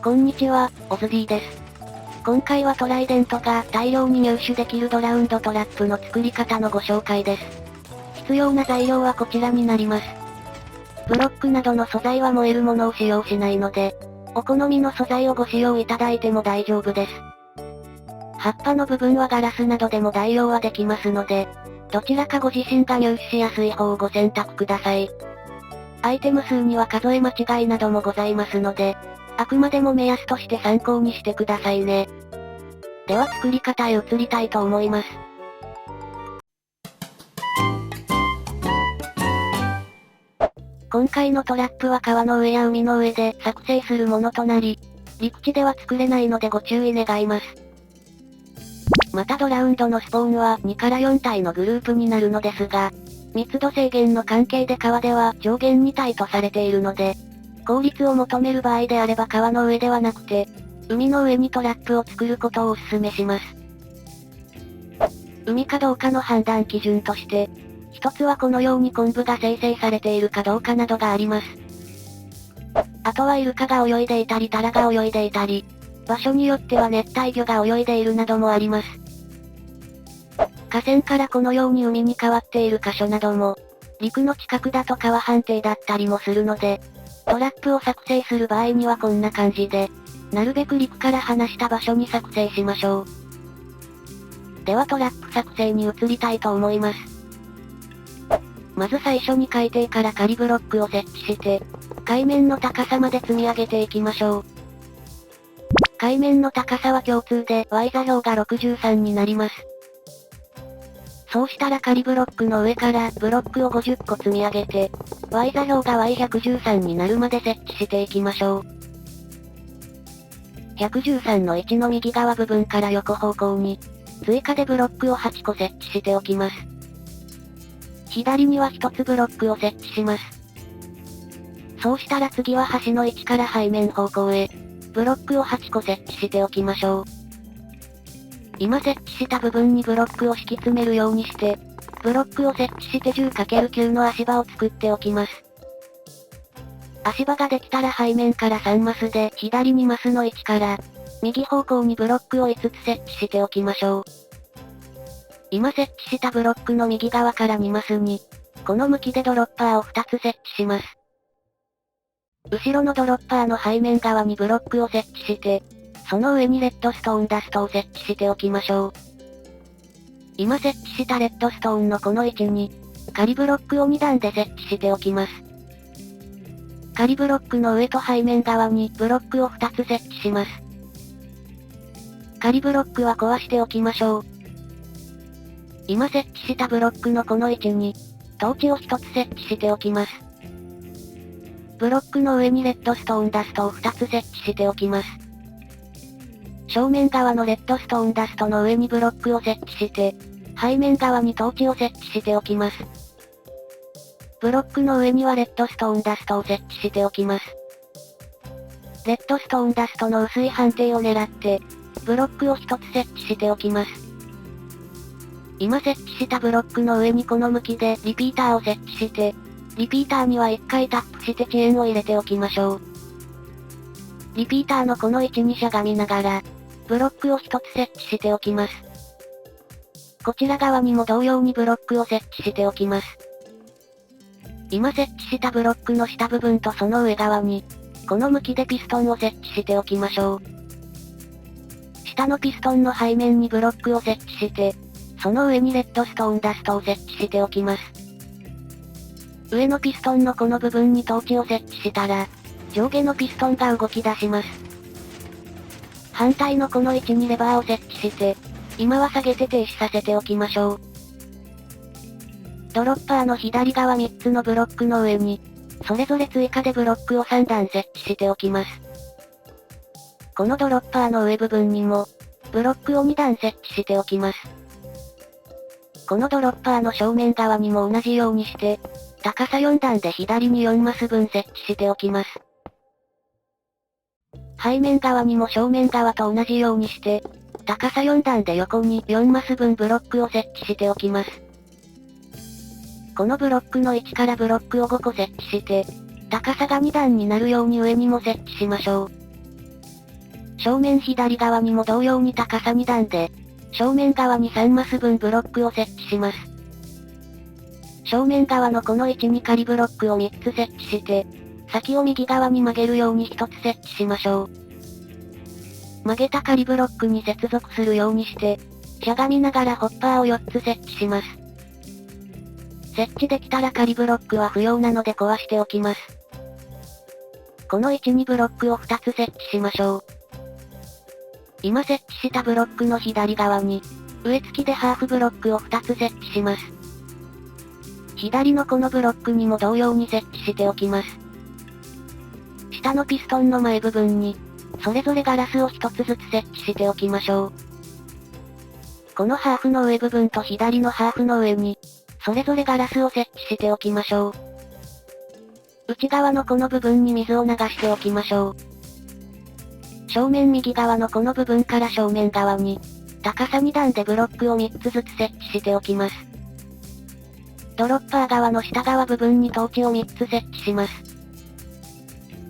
こんにちは、オズディです。今回はトライデントが大量に入手できるドラウンドトラップの作り方のご紹介です。必要な材料はこちらになります。ブロックなどの素材は燃えるものを使用しないので、お好みの素材をご使用いただいても大丈夫です。葉っぱの部分はガラスなどでも代用はできますので、どちらかご自身が入手しやすい方をご選択ください。アイテム数には数え間違いなどもございますので、あくまでも目安として参考にしてくださいね。では作り方へ移りたいと思います。今回のトラップは川の上や海の上で作成するものとなり、陸地では作れないのでご注意願います。またドラウンドのスポーンは2から4体のグループになるのですが、密度制限の関係で川では上限2体とされているので、効率を求める場合であれば川の上ではなくて、海の上にトラップを作ることをお勧めします。海かどうかの判断基準として、一つはこのように昆布が生成されているかどうかなどがあります。あとはイルカが泳いでいたりタラが泳いでいたり、場所によっては熱帯魚が泳いでいるなどもあります。河川からこのように海に変わっている箇所なども、陸の近くだと川判定だったりもするので、トラップを作成する場合にはこんな感じで、なるべく陸から離した場所に作成しましょう。ではトラップ作成に移りたいと思います。まず最初に海底から仮ブロックを設置して、海面の高さまで積み上げていきましょう。海面の高さは共通で Y 座標が63になります。そうしたら仮ブロックの上からブロックを50個積み上げて、Y 座標が Y113 になるまで設置していきましょう。113の1の右側部分から横方向に、追加でブロックを8個設置しておきます。左には1つブロックを設置します。そうしたら次は端の位置から背面方向へ、ブロックを8個設置しておきましょう。今設置した部分にブロックを敷き詰めるようにして、ブロックを設置して 10×9 の足場を作っておきます。足場ができたら背面から3マスで左2マスの位置から、右方向にブロックを5つ設置しておきましょう。今設置したブロックの右側から2マスに、この向きでドロッパーを2つ設置します。後ろのドロッパーの背面側にブロックを設置して、その上にレッドストーンダストを設置しておきましょう。今設置したレッドストーンのこの位置に、仮ブロックを2段で設置しておきます。仮ブロックの上と背面側にブロックを2つ設置します。仮ブロックは壊しておきましょう。今設置したブロックのこの位置に、トーチを1つ設置しておきます。ブロックの上にレッドストーンダストを2つ設置しておきます。正面側のレッドストーンダストの上にブロックを設置して、背面側にトーチを設置しておきます。ブロックの上にはレッドストーンダストを設置しておきます。レッドストーンダストの薄い判定を狙って、ブロックを1つ設置しておきます。今設置したブロックの上にこの向きでリピーターを設置して、リピーターには1回タップして遅延を入れておきましょう。リピーターのこの位置にしゃがみながら、ブロックを1つ設置しておきます。こちら側にも同様にブロックを設置しておきます。今設置したブロックの下部分とその上側に、この向きでピストンを設置しておきましょう。下のピストンの背面にブロックを設置して、その上にレッドストーンダストを設置しておきます。上のピストンのこの部分にトーチを設置したら、上下のピストンが動き出します。反対のこの位置にレバーを設置して、今は下げて停止させておきましょう。ドロッパーの左側3つのブロックの上に、それぞれ追加でブロックを3段設置しておきます。このドロッパーの上部分にも、ブロックを2段設置しておきます。このドロッパーの正面側にも同じようにして、高さ4段で左に4マス分設置しておきます。背面側にも正面側と同じようにして、高さ4段で横に4マス分ブロックを設置しておきます。このブロックの位置からブロックを5個設置して、高さが2段になるように上にも設置しましょう。正面左側にも同様に高さ2段で、正面側に3マス分ブロックを設置します。正面側のこの位置に仮ブロックを3つ設置して、先を右側に曲げるように1つ設置しましょう。曲げた仮ブロックに接続するようにして、しゃがみながらホッパーを4つ設置します。設置できたら仮ブロックは不要なので壊しておきます。この位置にブロックを2つ設置しましょう。今設置したブロックの左側に、上付きでハーフブロックを2つ設置します。左のこのブロックにも同様に設置しておきます。下のピストンの前部分に、それぞれガラスを1つずつ設置しておきましょう。このハーフの上部分と左のハーフの上に、それぞれガラスを設置しておきましょう。内側のこの部分に水を流しておきましょう。正面右側のこの部分から正面側に、高さ2段でブロックを3つずつ設置しておきます。ドロッパー側の下側部分にトーチを3つ設置します。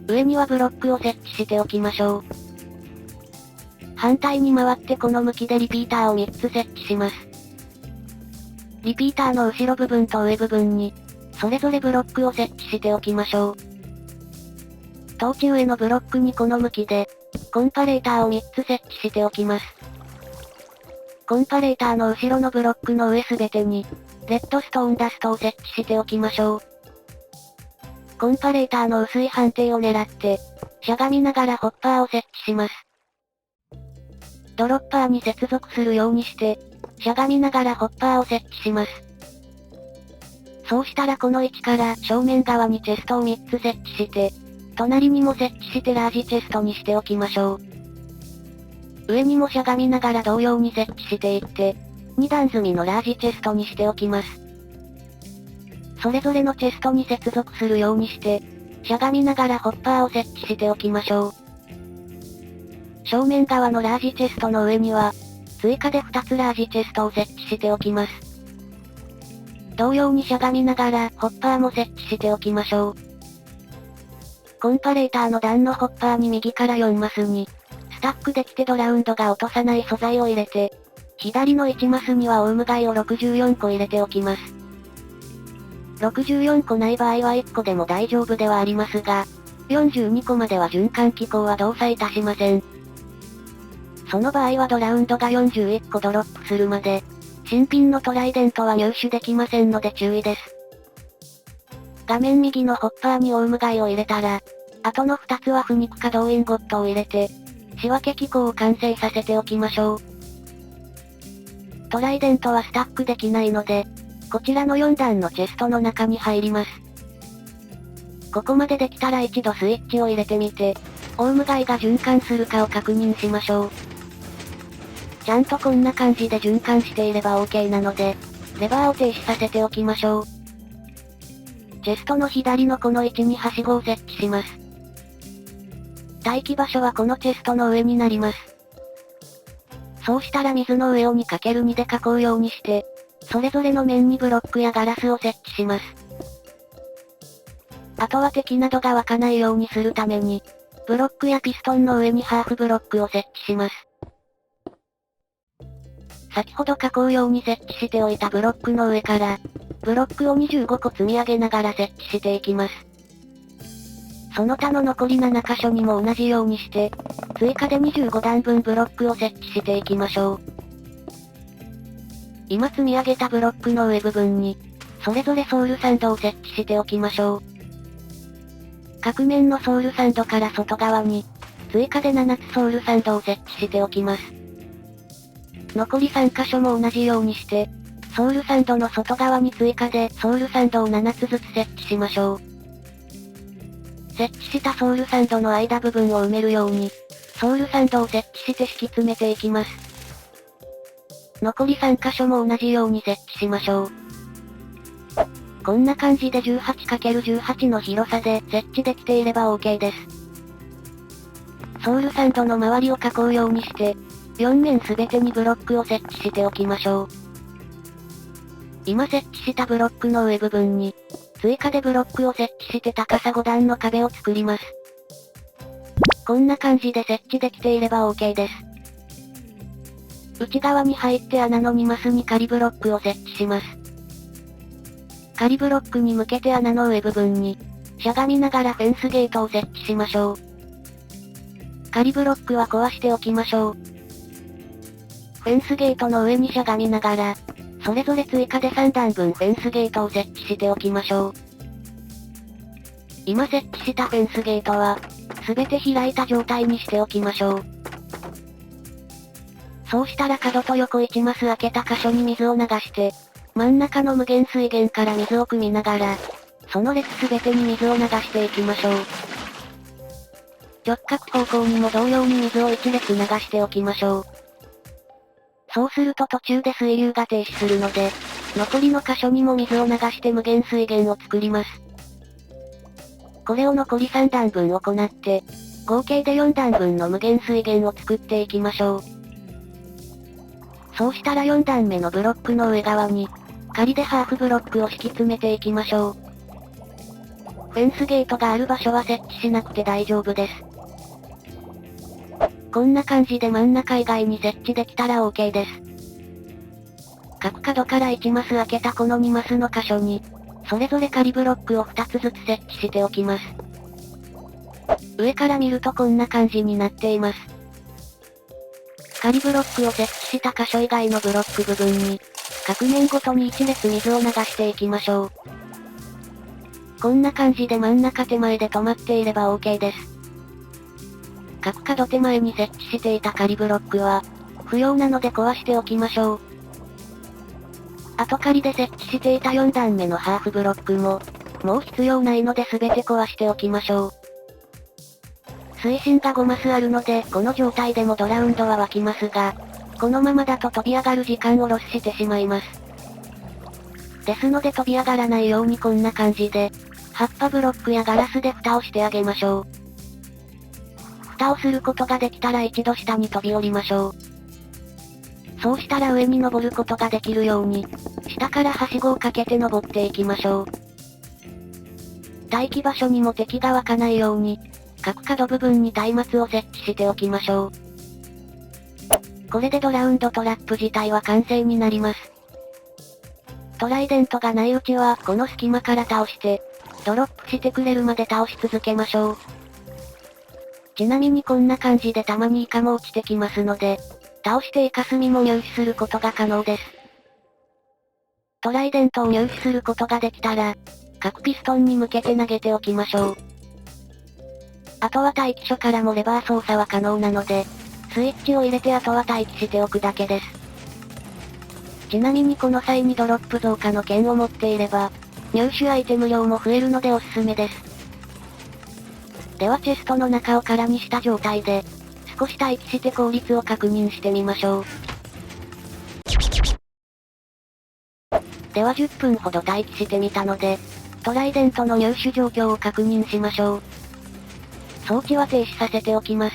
上にはブロックを設置しておきましょう。反対に回ってこの向きでリピーターを3つ設置します。リピーターの後ろ部分と上部分に、それぞれブロックを設置しておきましょう。トーチ上のブロックにこの向きで、コンパレーターを3つ設置しておきます。コンパレーターの後ろのブロックの上すべてに、レッドストーンダストを設置しておきましょう。コンパレーターの薄い判定を狙って、しゃがみながらホッパーを設置します。ドロッパーに接続するようにして、しゃがみながらホッパーを設置します。そうしたらこの位置から正面側にチェストを3つ設置して、隣にも設置してラージチェストにしておきましょう。上にもしゃがみながら同様に設置していって、2段積みのラージチェストにしておきます。それぞれのチェストに接続するようにして、しゃがみながらホッパーを設置しておきましょう。正面側のラージチェストの上には、追加で2つラージチェストを設置しておきます。同様にしゃがみながらホッパーも設置しておきましょう。コンパレーターの段のホッパーに右から4マスに、スタックできてドラウンドが落とさない素材を入れて、左の1マスにはオウムガイを64個入れておきます。64個ない場合は1個でも大丈夫ではありますが、42個までは循環機構は動作いたしません。その場合はドラウンドが41個ドロップするまで、新品のトライデントは入手できませんので注意です。画面右のホッパーにオウムガイを入れたら、あとの2つは不肉化動員ゴットを入れて、仕分け機構を完成させておきましょう。トライデントはスタックできないので、こちらの4段のチェストの中に入ります。ここまでできたら一度スイッチを入れてみて、オウムガイが循環するかを確認しましょう。ちゃんとこんな感じで循環していれば OK なので、レバーを停止させておきましょう。チェストの左のこの位置にはしごを設置します。待機場所はこのチェストの上になります。そうしたら水の上を 2×2 で囲うようにして、それぞれの面にブロックやガラスを設置します。あとは敵などが湧かないようにするために、ブロックやピストンの上にハーフブロックを設置します。先ほど囲うように設置しておいたブロックの上から、ブロックを25個積み上げながら設置していきます。その他の残り7箇所にも同じようにして、追加で25段分ブロックを設置していきましょう。今積み上げたブロックの上部分に、それぞれソウルサンドを設置しておきましょう。各面のソウルサンドから外側に、追加で7つソウルサンドを設置しておきます。残り3箇所も同じようにして、ソウルサンドの外側に追加でソウルサンドを7つずつ設置しましょう。設置したソウルサンドの間部分を埋めるように、ソウルサンドを設置して敷き詰めていきます。残り3箇所も同じように設置しましょう。こんな感じで 18×18 の広さで設置できていれば OK です。ソウルサンドの周りを囲うようにして、4面すべてにブロックを設置しておきましょう。今設置したブロックの上部分に、追加でブロックを設置して高さ5段の壁を作ります。こんな感じで設置できていれば OK です。内側に入って穴の2マスに仮ブロックを設置します。仮ブロックに向けて穴の上部分に、しゃがみながらフェンスゲートを設置しましょう。仮ブロックは壊しておきましょう。フェンスゲートの上にしゃがみながら、それぞれ追加で3段分フェンスゲートを設置しておきましょう。今設置したフェンスゲートは、すべて開いた状態にしておきましょう。そうしたら角と横1マス開けた箇所に水を流して、真ん中の無限水源から水を汲みながら、その列すべてに水を流していきましょう。直角方向にも同様に水を1列流しておきましょう。そうすると途中で水流が停止するので、残りの箇所にも水を流して無限水源を作ります。これを残り3段分行って、合計で4段分の無限水源を作っていきましょう。そうしたら4段目のブロックの上側に、仮でハーフブロックを敷き詰めていきましょう。フェンスゲートがある場所は設置しなくて大丈夫です。こんな感じで真ん中以外に設置できたら OK です。各角から1マス開けたこの2マスの箇所に、それぞれ仮ブロックを2つずつ設置しておきます。上から見るとこんな感じになっています。仮ブロックを設置した箇所以外のブロック部分に、各面ごとに1列水を流していきましょう。こんな感じで真ん中手前で止まっていれば OK です。各角手前に設置していた仮ブロックは、不要なので壊しておきましょう。後仮で設置していた4段目のハーフブロックも、もう必要ないので全て壊しておきましょう。水深が5マスあるので、この状態でもドラウンドは湧きますが、このままだと飛び上がる時間をロスしてしまいます。ですので飛び上がらないようにこんな感じで、葉っぱブロックやガラスで蓋をしてあげましょう。蓋をすることができたら一度下に飛び降りましょう。そうしたら上に登ることができるように、下からはしごをかけて登っていきましょう。待機場所にも敵が湧かないように、各角部分に松明を設置しておきましょう。これでドラウンドトラップ自体は完成になります。トライデントがないうちはこの隙間から倒して、ドロップしてくれるまで倒し続けましょう。ちなみにこんな感じでたまにイカも落ちてきますので、倒してイカスミも入手することが可能です。トライデントを入手することができたら、各ピストンに向けて投げておきましょう。あとは待機所からもレバー操作は可能なので、スイッチを入れてあとは待機しておくだけです。ちなみにこの際にドロップ増加の剣を持っていれば、入手アイテム量も増えるのでおすすめです。ではチェストの中を空にした状態で、少し待機して効率を確認してみましょう。では10分ほど待機してみたので、トライデントの入手状況を確認しましょう。装置は停止させておきます。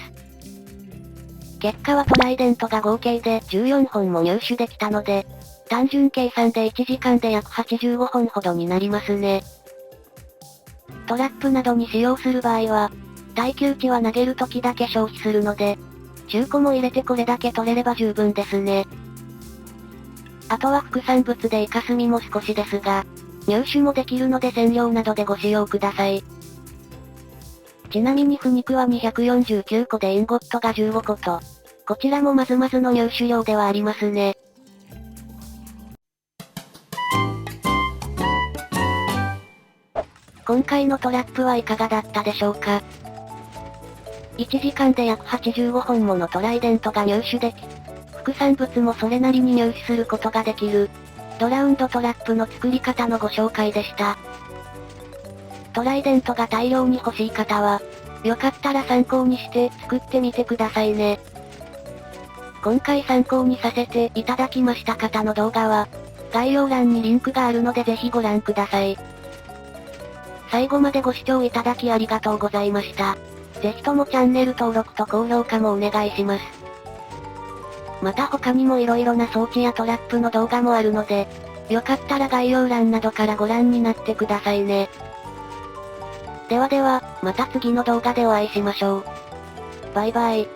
結果はトライデントが合計で14本も入手できたので、単純計算で1時間で約85本ほどになりますね。トラップなどに使用する場合は、耐久値は投げる時だけ消費するので、中古も入れてこれだけ取れれば十分ですね。あとは副産物でイカスミも少しですが、入手もできるので染料などでご使用ください。ちなみに腐肉は249個でインゴットが15個と、こちらもまずまずの入手量ではありますね。今回のトラップはいかがだったでしょうか。1時間で約85本ものトライデントが入手でき、副産物もそれなりに入手することができる、ドラウンドトラップの作り方のご紹介でした。トライデントが大量に欲しい方は、よかったら参考にして作ってみてくださいね。今回参考にさせていただきました方の動画は、概要欄にリンクがあるのでぜひご覧ください。最後までご視聴いただきありがとうございました。ぜひともチャンネル登録と高評価もお願いします。また他にも色々な装置やトラップの動画もあるので、よかったら概要欄などからご覧になってくださいね。ではでは、また次の動画でお会いしましょう。バイバイ。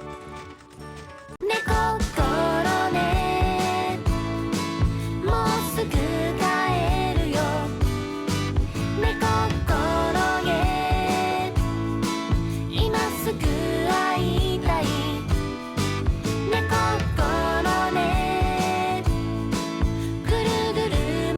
猫